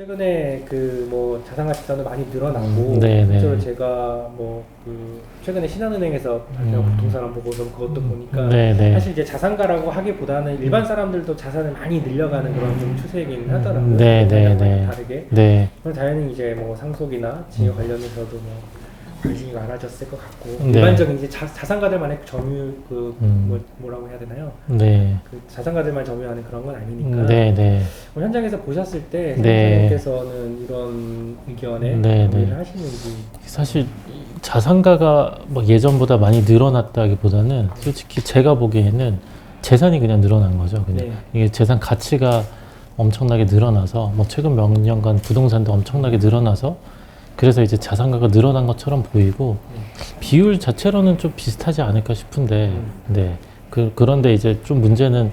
최근에 그 뭐 자산가 집단도 많이 늘어나고 네네. 실제로 제가 뭐 그 최근에 신한은행에서 발표한 부동산을 보고서 그것도 보니까 네네. 사실 이제 자산가라고 하기보다는 일반 사람들도 자산을 많이 늘려가는 그런 좀 추세이긴 하더라고요. 네네네. 많이 다르게. 네. 그럼 당연히 이제 뭐 상속이나 증여 관련해서도 뭐 관심이 많아졌을 것 같고 네. 일반적인 이제 자산가들만의 점유 그 뭐라고 해야 되나요? 네. 그 자산가들만 점유하는 그런 건 아니니까. 네네. 현장에서 보셨을 때 네. 선생님께서는 이런 의견에 네, 동의를 네. 하시는지. 사실 자산가가 뭐 예전보다 많이 늘어났다기보다는 솔직히 제가 보기에는 재산이 그냥 늘어난 거죠. 그냥 네. 이게 재산 가치가 엄청나게 늘어나서 뭐 최근 몇 년간 부동산도 엄청나게 늘어나서 그래서 이제 자산가가 늘어난 것처럼 보이고 비율 자체로는 좀 비슷하지 않을까 싶은데 네. 그런데 이제 좀 문제는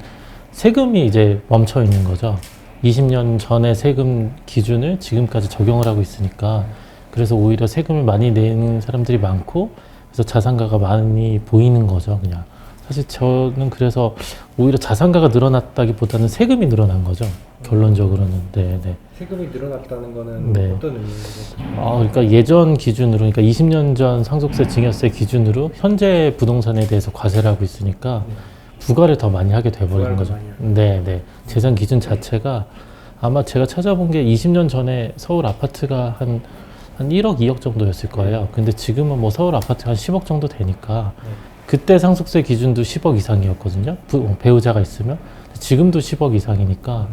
세금이 이제 멈춰 있는 거죠. 20년 전의 세금 기준을 지금까지 적용을 하고 있으니까 그래서 오히려 세금을 많이 내는 사람들이 많고 그래서 자산가가 많이 보이는 거죠. 그냥 사실 저는 그래서 오히려 자산가가 늘어났다기보다는 세금이 늘어난 거죠. 결론적으로는. 네, 네. 세금이 늘어났다는 거는 네. 어떤 의미죠? 그러니까 예전 기준으로, 그러니까 20년 전 상속세, 증여세 기준으로 현재 부동산에 대해서 과세를 하고 있으니까 부과를 더 많이 하게 돼버리는 거죠. 네, 네. 재산 기준 자체가 아마 제가 찾아본 게 20년 전에 서울 아파트가 한 1억, 2억 정도였을 거예요. 근데 지금은 뭐 서울 아파트가 한 10억 정도 되니까 그때 상속세 기준도 10억 이상이었거든요. 배우자가 있으면. 지금도 10억 이상이니까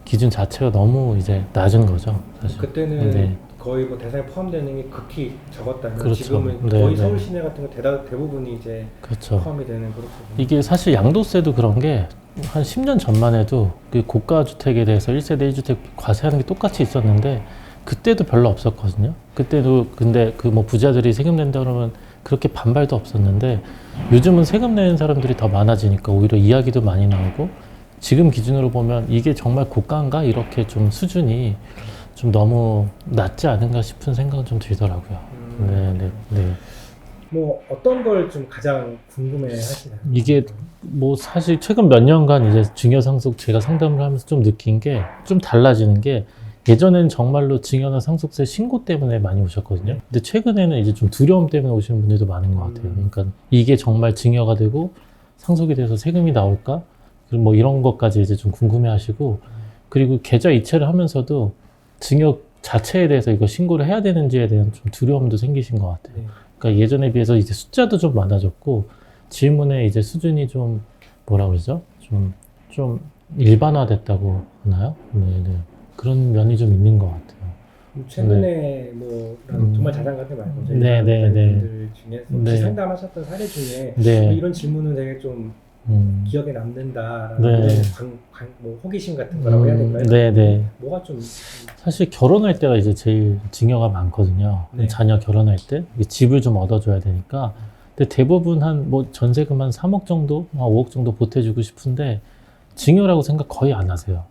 기준 자체가 너무 이제 낮은 거죠. 사실. 그때는 네. 거의 뭐 대상에 포함되는 게 극히 적었다면 그렇죠. 지금은 네, 거의 네. 서울 시내 같은 거 대부분이 이제 그렇죠. 포함이 되는 그렇거든요. 이게 사실 양도세도 그런 게 한 10년 전만 해도 그 고가 주택에 대해서 1세대 1주택 과세하는 게 똑같이 있었는데 그때도 별로 없었거든요. 그때도 근데 그 뭐 부자들이 세금 낸다 그러면 그렇게 반발도 없었는데 요즘은 세금 내는 사람들이 더 많아지니까 오히려 이야기도 많이 나오고 지금 기준으로 보면 이게 정말 고가인가 이렇게 좀 수준이 좀 너무 낮지 않은가 싶은 생각은 좀 들더라고요. 네, 네, 네. 뭐 어떤 걸 좀 가장 궁금해 하시나요? 이게 뭐 사실 최근 몇 년간 이제 증여 상속 제가 상담을 하면서 좀 느낀 게 좀 달라지는 게 예전엔 정말로 증여나 상속세 신고 때문에 많이 오셨거든요. 근데 최근에는 이제 좀 두려움 때문에 오시는 분들도 많은 것 같아요. 그러니까 이게 정말 증여가 되고 상속이 돼서 세금이 나올까? 그리고 뭐 이런 것까지 이제 좀 궁금해 하시고 그리고 계좌 이체를 하면서도 증여 자체에 대해서 이거 신고를 해야 되는지에 대한 좀 두려움도 생기신 것 같아요. 그러니까 예전에 비해서 이제 숫자도 좀 많아졌고 질문의 이제 수준이 좀 뭐라 그러죠? 좀 일반화됐다고 하나요? 네네. 그런 면이 좀 있는 것 같아요. 최근에 뭐 정말 자산가들 말고 분들 중에서 네. 상담하셨던 사례 중에 네. 이런 질문은 되게 좀 기억에 남는다라는 네. 뭐 호기심 같은 거라고 해야 될까요? 네네. 뭐가 좀 사실 결혼할 때가 이제 제일 증여가 많거든요. 네. 자녀 결혼할 때 집을 좀 얻어줘야 되니까. 근데 대부분 한 뭐 전세금 한 3억 정도, 5억 정도 보태주고 싶은데 증여라고 생각 거의 안 하세요.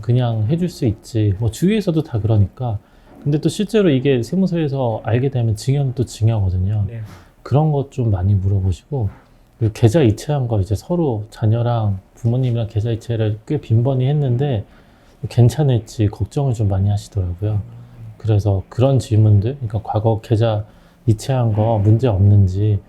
그냥 해줄 수 있지. 뭐 주위에서도 다 그러니까. 근데 또 실제로 이게 세무서에서 알게 되면 증여는 또 증여거든요. 네. 그런 것 좀 많이 물어보시고 그리고 계좌 이체한 거 이제 서로 자녀랑 부모님이랑 계좌 이체를 꽤 빈번히 했는데 괜찮을지 걱정을 좀 많이 하시더라고요. 그래서 그런 질문들, 그러니까 과거 계좌 이체한 거 문제 없는지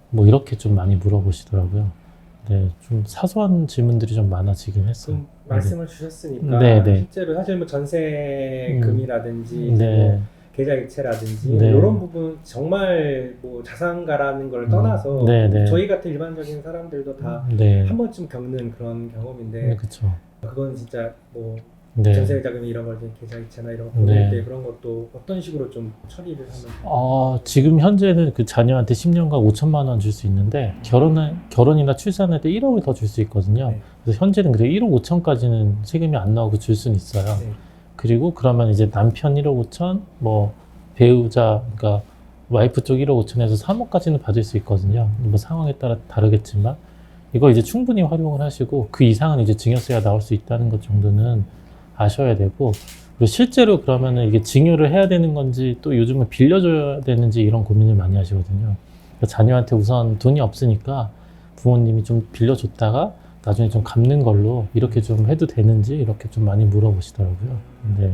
뭐 이렇게 좀 많이 물어보시더라고요. 네, 좀 사소한 질문들이 좀 많아지긴 했어요. 말씀을 주셨으니까 네. 실제로 사실 뭐 전세금이라든지 네. 뭐 계좌 이체라든지 네. 이런 부분 정말 뭐 자산가라는 걸 떠나서 네. 저희 같은 일반적인 사람들도 다 네. 한 번쯤 겪는 그런 경험인데 네, 그렇죠. 그건 진짜 뭐 네. 전세자금 이런 걸 계좌 이체나 이런 거 보낼 때 그런 것도 어떤 식으로 좀 처리를 하면 지금 현재는 그 자녀한테 10년간 5천만 원 줄 수 있는데 결혼이나 출산할 때 1억을 더 줄 수 있거든요. 네. 그래서 현재는 그래 1억 5천까지는 세금이 안 나오고 줄 수는 있어요. 네. 그리고 그러면 이제 남편 1억 5천, 뭐 배우자 그러니까 와이프 쪽 1억 5천에서 3억까지는 받을 수 있거든요. 뭐 상황에 따라 다르겠지만 이거 이제 충분히 활용을 하시고 그 이상은 이제 증여세가 나올 수 있다는 것 정도는 아셔야 되고 그리고 실제로 그러면은 이게 증여를 해야 되는 건지 또 요즘은 빌려줘야 되는지 이런 고민을 많이 하시거든요. 그러니까 자녀한테 우선 돈이 없으니까 부모님이 좀 빌려줬다가 나중에 좀 갚는 걸로 이렇게 좀 해도 되는지 이렇게 좀 많이 물어보시더라고요. 네.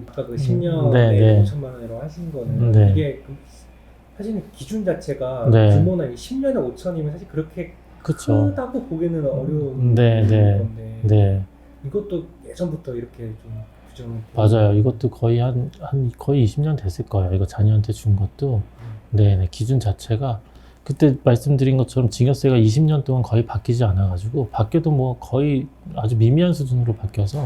아까 그 10년에 네, 네. 5천만 원이라고 하신 거는 네. 이게 사실은 기준 자체가 네. 규모나 10년에 5천이면 사실 그렇게 그쵸. 크다고 보기는 어려운 네, 네. 건데 네. 이것도 예전부터 이렇게 좀 규정을 맞아요. 이것도 거의 거의 20년 됐을 거예요. 이거 자녀한테 준 것도. 네, 네. 기준 자체가 그때 말씀드린 것처럼 증여세가 20년 동안 거의 바뀌지 않아가지고 바뀌어도 뭐 거의 아주 미미한 수준으로 바뀌어서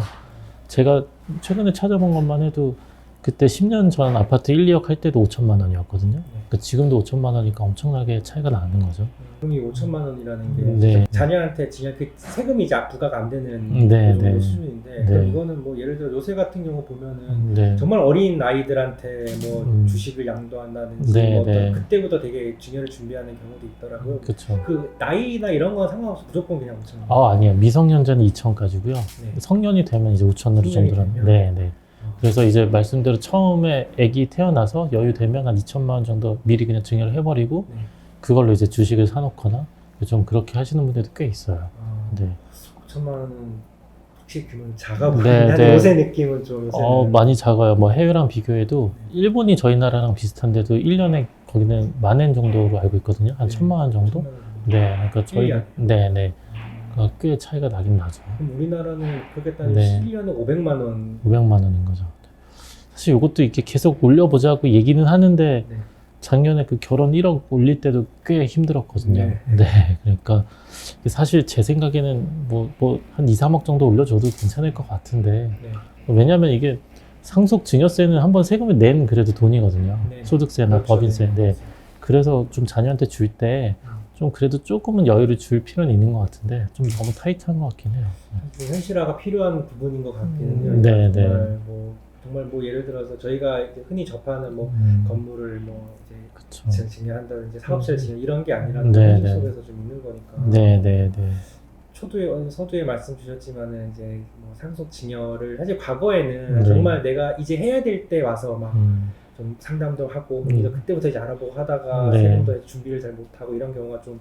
제가 최근에 찾아본 것만 해도 그때 10년 전 아파트 1, 2억 할 때도 5천만 원이었거든요. 그러니까 지금도 5천만 원이니까 엄청나게 차이가 나는 거죠. 그럼 이 5천만 원이라는 게 네. 자녀한테 증여 그 세금이 이제 부과가 안 되는 네, 그 정도 네. 수준인데 네. 그럼 이거는 뭐 예를 들어 요새 같은 경우 보면은 네. 정말 어린 아이들한테 뭐 주식을 양도한다든지 네, 뭐 어떤 네. 그때부터 되게 증여를 준비하는 경우도 있더라고요. 그렇죠. 그 나이나 이런 건 상관없이 무조건 그냥 5천 원. 아니에요. 미성년자는 2천까지고요. 네. 성년이 되면 이제 5천으로 성년이 정도로. 되면? 네, 네. 그래서 이제 말씀대로 처음에 아기 태어나서 여유 되면 한 2천만 원 정도 미리 그냥 증여를 해버리고 네. 그걸로 이제 주식을 사놓거나 좀 그렇게 하시는 분들도 꽤 있어요. 네. 5천만 원은 확실히 규모는 작아 보이긴 네, 한데 네. 요새 느낌은 좀 요새는 많이 작아요. 뭐 해외랑 비교해도 일본이 저희 나라랑 비슷한데도 1년에 거기는 10,000엔 정도로 알고 있거든요. 한 네. 1,000만 원 정도? 1,000만 원. 네. 그러니까 저희 1년. 네, 네. 꽤 차이가 나긴 나죠. 그럼 우리나라는 그렇게 따지면 네. 11년에 500만 원 500만 원인 거죠. 사실 이것도 이렇게 계속 올려보자고 얘기는 하는데 네. 작년에 그 결혼 1억 올릴 때도 꽤 힘들었거든요. 네. 네. 그러니까 사실 제 생각에는 뭐 한 2, 3억 정도 올려줘도 괜찮을 것 같은데 네. 왜냐면 이게 상속 증여세는 한번 세금을 낸 그래도 돈이거든요. 네. 소득세나 그렇죠. 법인세. 네. 그래서 좀 자녀한테 줄 때 좀 그래도 조금은 여유를 줄 필요는 있는 것 같은데 좀 너무 타이트한 것 같긴 해요. 현실화가 필요한 부분인 것 같기는 해요. 네, 정말 뭐 예를 들어서 저희가 이제 흔히 접하는 뭐 건물을 뭐 이제 그쵸. 증여한다든지 사업체를 증여 이런 게 아니라 네, 현실 네. 속에서 좀 있는 거니까. 네, 네, 네. 서두에 말씀 주셨지만은 이제 뭐 상속 증여를 사실 과거에는 네. 정말 내가 이제 해야 될 때 와서 막 좀 음, 상담도 하고 그래서 그때부터 이제 알아보고 하다가 네. 세금도 준비를 잘 못하고 이런 경우가 좀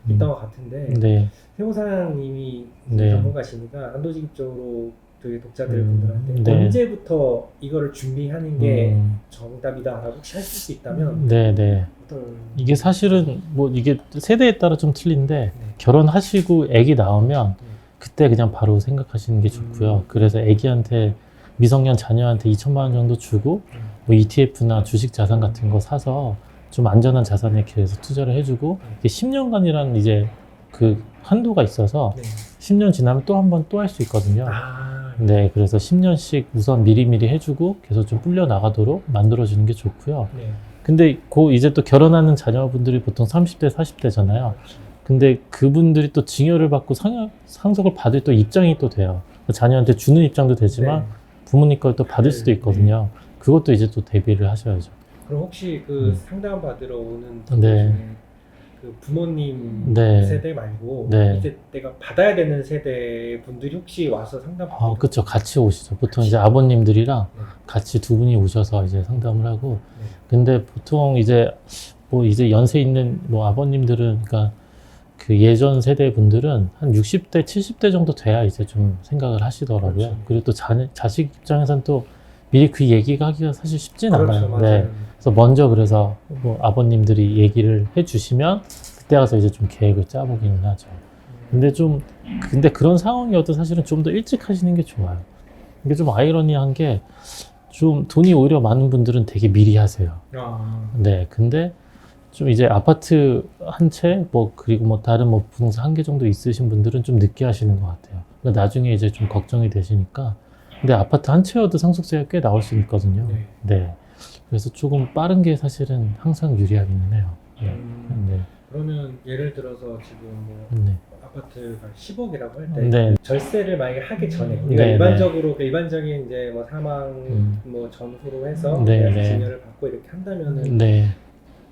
있던 것 같은데 네. 세호 사장님이 네. 전문가시니까 단도직입적으로 저희 독자들 분들한테 네. 언제부터 이거를 준비하는 게 정답이다라고 혹시 하실 수 있다면 네, 네. 어떤 이게 사실은 뭐 이게 세대에 따라 좀 틀린데 네. 결혼하시고 아기 나오면 네. 그때 그냥 바로 생각하시는 게 좋고요. 그래서 아기한테 미성년 자녀한테 2천만 원 정도 주고 뭐 ETF나 주식 자산 같은 거 사서 좀 안전한 자산에 계속 투자를 해주고 이게 10년간이라는 이제 그 한도가 있어서 네. 10년 지나면 또 한 번 또 할 수 있거든요. 아, 네, 그래서 10년씩 우선 미리미리 해주고 계속 좀 불려 나가도록 만들어주는 게 좋고요. 네. 근데 이제 또 결혼하는 자녀분들이 보통 30대, 40대잖아요. 근데 그분들이 또 증여를 받고 상속을 받을 또 입장이 또 돼요. 자녀한테 주는 입장도 되지만 네. 부모님 걸 또 받을 수도 있거든요. 그것도 이제 또 대비를 하셔야죠. 그럼 혹시 그 상담 받으러 오는 분들 네. 중에 그 부모님 네. 세대 말고 네. 이제 내가 받아야 되는 세대 분들이 혹시 와서 상담 받으러 그쵸. 같이 오시죠. 보통 이제 아버님들이랑 네. 같이 두 분이 오셔서 이제 상담을 하고. 네. 근데 보통 이제 이제 연세 있는 아버님들은, 그러니까 그 예전 세대 분들은 한 60대, 70대 정도 돼야 이제 좀 생각을 하시더라고요. 그렇죠. 그리고 또 자식 입장에서는 또 미리 그 얘기가 하기가 사실 쉽진 그렇죠, 않아요. 네. 그래서 먼저 그래서 아버님들이 얘기를 해주시면 그때 가서 이제 좀 계획을 짜보기는 하죠. 근데 그런 상황이어도 사실은 좀 더 일찍 하시는 게 좋아요. 이게 좀 아이러니한 게 좀 돈이 오히려 많은 분들은 되게 미리 하세요. 네. 근데 좀 이제 아파트 한 채, 그리고 다른 부동산 한 개 정도 있으신 분들은 좀 늦게 하시는 것 같아요. 그러니까 나중에 이제 좀 걱정이 되시니까. 근데 아파트 한 채여도 상속세가 꽤 나올 수 있거든요. 네. 네. 그래서 조금 빠른 게 사실은 항상 유리하기는 해요. 네. 네. 그러면 예를 들어서 지금 뭐 네. 아파트가 10억이라고 할 때 네. 절세를 만약에 하기 전에 우리가 네, 일반적인 이제 뭐 사망 뭐 전후로 해서 네, 네. 증여를 받고 이렇게 한다면은 네.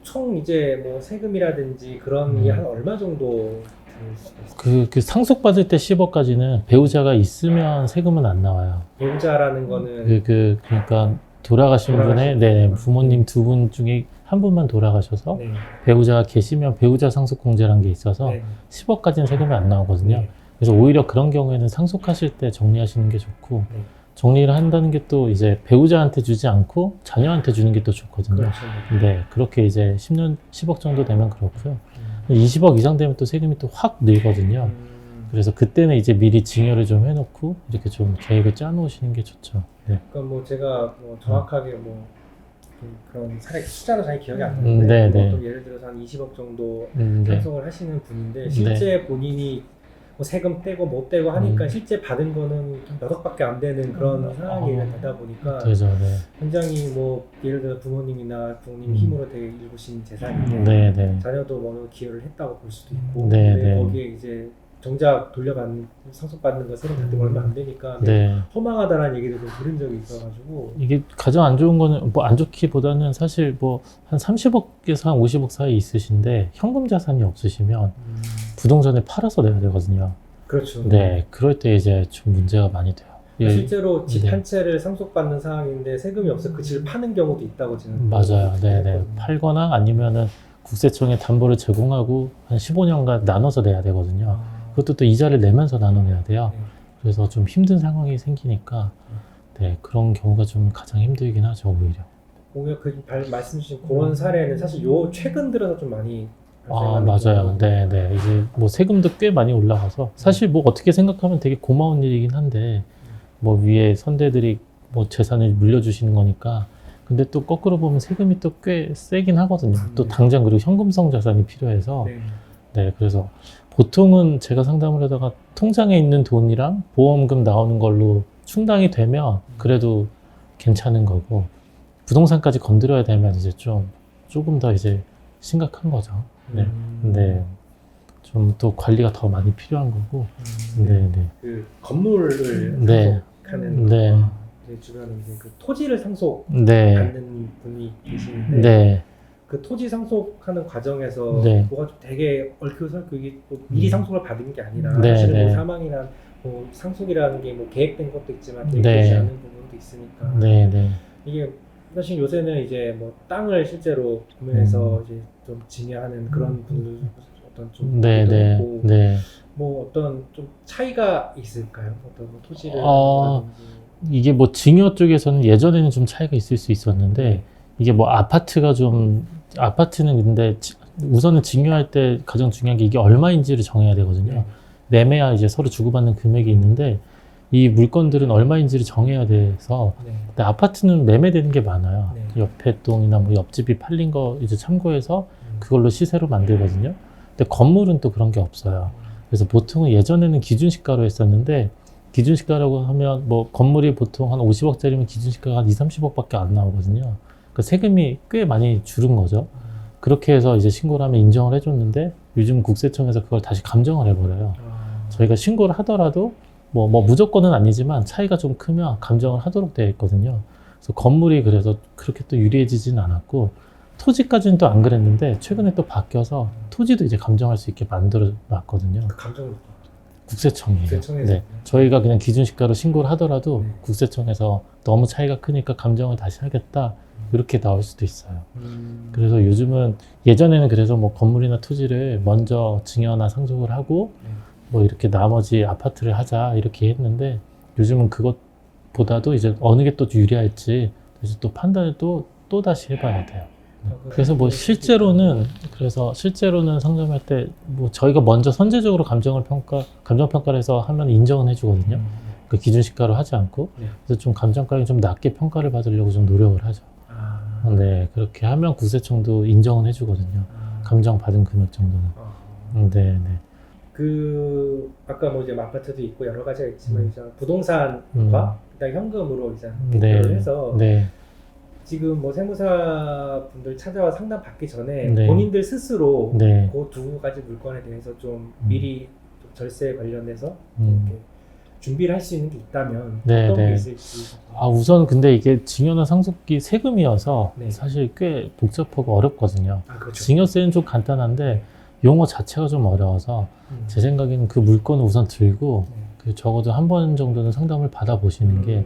총 이제 뭐 세금이라든지 그런 게 한 얼마 정도 들 수가 있어요? 그 상속받을 때 10억까지는 배우자가 있으면 세금은 안 나와요. 배우자라는 거는 그러니까 돌아가신 분의 네, 부모님 두 분 중에 한 분만 돌아가셔서 네. 배우자가 계시면 배우자 상속공제라는 게 있어서 네. 10억까지는 세금이 안 나오거든요. 네. 그래서 오히려 그런 경우에는 상속하실 때 정리하시는 게 좋고 네. 정리를 한다는 게 또 이제 배우자한테 주지 않고 자녀한테 주는 게 또 좋거든요. 그렇죠. 네, 그렇게 이제 10년, 10억 정도 되면 그렇고요. 20억 이상 되면 또 세금이 또 확 늘거든요. 그래서 그때는 이제 미리 증여를 좀 해놓고 이렇게 좀 계획을 짜놓으시는 게 좋죠. 네. 그러니까 뭐 제가 뭐 정확하게 뭐 그런 사례 숫자는 잘 기억이 안 네, 나는데 네. 뭐 예를 들어서 한 20억 정도 네. 상속을 하시는 분인데 실제 본인이 뭐 세금 떼고 못 떼고 하니까 실제 받은 거는 몇 억밖에 안 되는 그런 상황이 되다 보니까 그죠, 네. 굉장히 뭐 예를 들어 부모님이나 부모님 힘으로 되게 일구신 재산인데 네, 네. 자녀도 뭐 기여를 했다고 볼 수도 있고 네, 근데 네. 거기에 이제 정작 돌려받는 상속받는 거 세금 gat는 거 얼마 안 되니까 네. 허망하다라는 얘기도 좀 들은 적이 있어가지고 이게 가장 안 좋은 거는 뭐 안 좋기보다는 사실 뭐 한 30억에서 한 50억 사이 있으신데 현금 자산이 없으시면 부동산을 팔아서 내야 되거든요. 그렇죠. 네, 그럴 때 이제 좀 문제가 많이 돼요. 실제로 집 네. 한 채를 상속받는 상황인데 세금이 없어 그 집을 파는 경우도 있다고 저는 맞아요. 네, 네. 했거든요. 팔거나 아니면은 국세청에 담보를 제공하고 한 15년간 나눠서 내야 되거든요. 그것도 또 이자를 내면서 나눠내야 돼요. 네. 그래서 좀 힘든 상황이 생기니까 네, 그런 경우가 좀 가장 힘들긴 하죠, 오히려. 그 말씀 주신 그런 사례는 사실 요 최근 들어서 좀 많이 아, 발생하는 맞아요. 경우가 네, 네. 이제 뭐 세금도 꽤 많이 올라가서 사실 뭐 어떻게 생각하면 되게 고마운 일이긴 한데 뭐 위에 선대들이 뭐 재산을 물려주시는 거니까 근데 또 거꾸로 보면 세금이 또 꽤 세긴 하거든요. 또 당장 그리고 현금성 자산이 필요해서 네. 네, 그래서 보통은 제가 상담을 하다가 통장에 있는 돈이랑 보험금 나오는 걸로 충당이 되면 그래도 괜찮은 거고 부동산까지 건드려야 되면 이제 조금 더 이제 심각한 거죠. 네, 네. 좀 또 관리가 더 많이 필요한 거고. 네, 네. 그 건물을 네. 상속하는 네. 제 주변에 이제 그 토지를 네. 상속받는 분이 계시는데 네. 그 토지 상속하는 과정에서 네. 뭐가 좀 되게 얽혀설고 이게 뭐 미리 상속을 받은 게 아니라 네, 사실은 네. 뭐 사망이나 뭐 상속이라는 게 뭐 계획된 것도 있지만 네. 계획되지 않은 부분도 있으니까 네, 네. 이게 사실 요새는 이제 뭐 땅을 실제로 구매해서 이제 좀 증여하는 그런 분들 어떤 좀 네, 네. 있고 네. 뭐 어떤 좀 차이가 있을까요? 어떤 뭐 토지를 이게 뭐 증여 쪽에서는 예전에는 좀 차이가 있을 수 있었는데 이게 뭐 아파트는 근데 우선은 증여할 때 가장 중요한 게 이게 얼마인지를 정해야 되거든요. 매매야 이제 서로 주고받는 금액이 있는데 이 물건들은 얼마인지를 정해야 돼서 근데 아파트는 매매되는 게 많아요. 옆에 동이나 뭐 옆집이 팔린 거 이제 참고해서 그걸로 시세로 만들거든요. 근데 건물은 또 그런 게 없어요. 그래서 보통은 예전에는 기준시가로 했었는데 기준시가라고 하면 뭐 건물이 보통 한 50억짜리면 기준시가가 한 20-30억밖에 안 나오거든요. 그러니까 세금이 꽤 많이 줄은 거죠. 그렇게 해서 이제 신고를 하면 인정을 해줬는데 요즘 국세청에서 그걸 다시 감정을 해버려요. 저희가 신고를 하더라도 뭐 무조건은 아니지만 차이가 좀 크면 감정을 하도록 되어 있거든요. 그래서 건물이 그래서 그렇게 또 유리해지진 않았고 토지까지는 또 안 그랬는데 최근에 또 바뀌어서 토지도 이제 감정할 수 있게 만들어 놨거든요. 그 감정을 국세청이에요. 국세청에서 네. 저희가 그냥 기준시가로 신고를 하더라도 국세청에서 너무 차이가 크니까 감정을 다시 하겠다 이렇게 나올 수도 있어요. 그래서 요즘은 예전에는 그래서 뭐 건물이나 토지를 먼저 증여나 상속을 하고 뭐 이렇게 나머지 아파트를 하자 이렇게 했는데 요즘은 그것보다도 이제 어느 게 또 유리할지 그래서 또 판단을 또 다시 해봐야 돼요. 그래서 뭐 실제로는 상담할 때 뭐 저희가 먼저 선제적으로 감정 평가를 해서 하면 인정은 해주거든요. 그 기준시가로 하지 않고 그래서 좀 감정가액이 좀 낮게 평가를 받으려고 좀 노력을 하죠. 네, 그렇게 하면 국세청도 인정은 해주거든요. 감정 받은 금액 정도는. 네, 네. 그 아까 뭐 이제 아파트도 있고 여러 가지가 있지만 이제 부동산과 그다음 현금으로 이제 비교를 해서 지금 뭐 세무사 분들 찾아와 상담 받기 전에 본인들 스스로 그 두 가지 물건에 대해서 좀 미리 좀 절세 관련해서 이렇게 준비를 할 수 있는 게 있다면 어떤 게 있을지. 우선 근데 이게 증여나 상속이 세금이어서 사실 꽤 복잡하고 어렵거든요. 그렇죠. 증여세는 좀 간단한데 용어 자체가 좀 어려워서 제 생각에는 그 물건을 우선 들고 그 적어도 한 번 정도는 상담을 받아보시는 게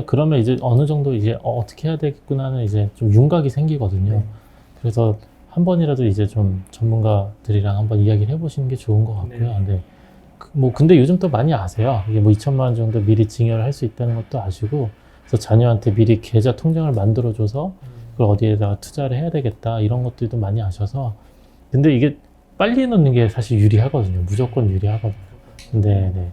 그러면 이제 어느 정도 이제 어떻게 해야 되겠구나는 이제 좀 윤곽이 생기거든요. 그래서 한 번이라도 이제 좀 전문가들이랑 한번 이야기를 해보시는 게 좋은 것 같고요. 뭐 근데 요즘 또 많이 아세요. 이게 뭐 2천만 원 정도 미리 증여를 할 수 있다는 것도 아시고, 그래서 자녀한테 미리 계좌 통장을 만들어줘서 그걸 어디에다가 투자를 해야 되겠다 이런 것들도 많이 아셔서. 근데 이게 빨리 넣는 게 사실 유리하거든요. 무조건 유리하거든요. 네, 네.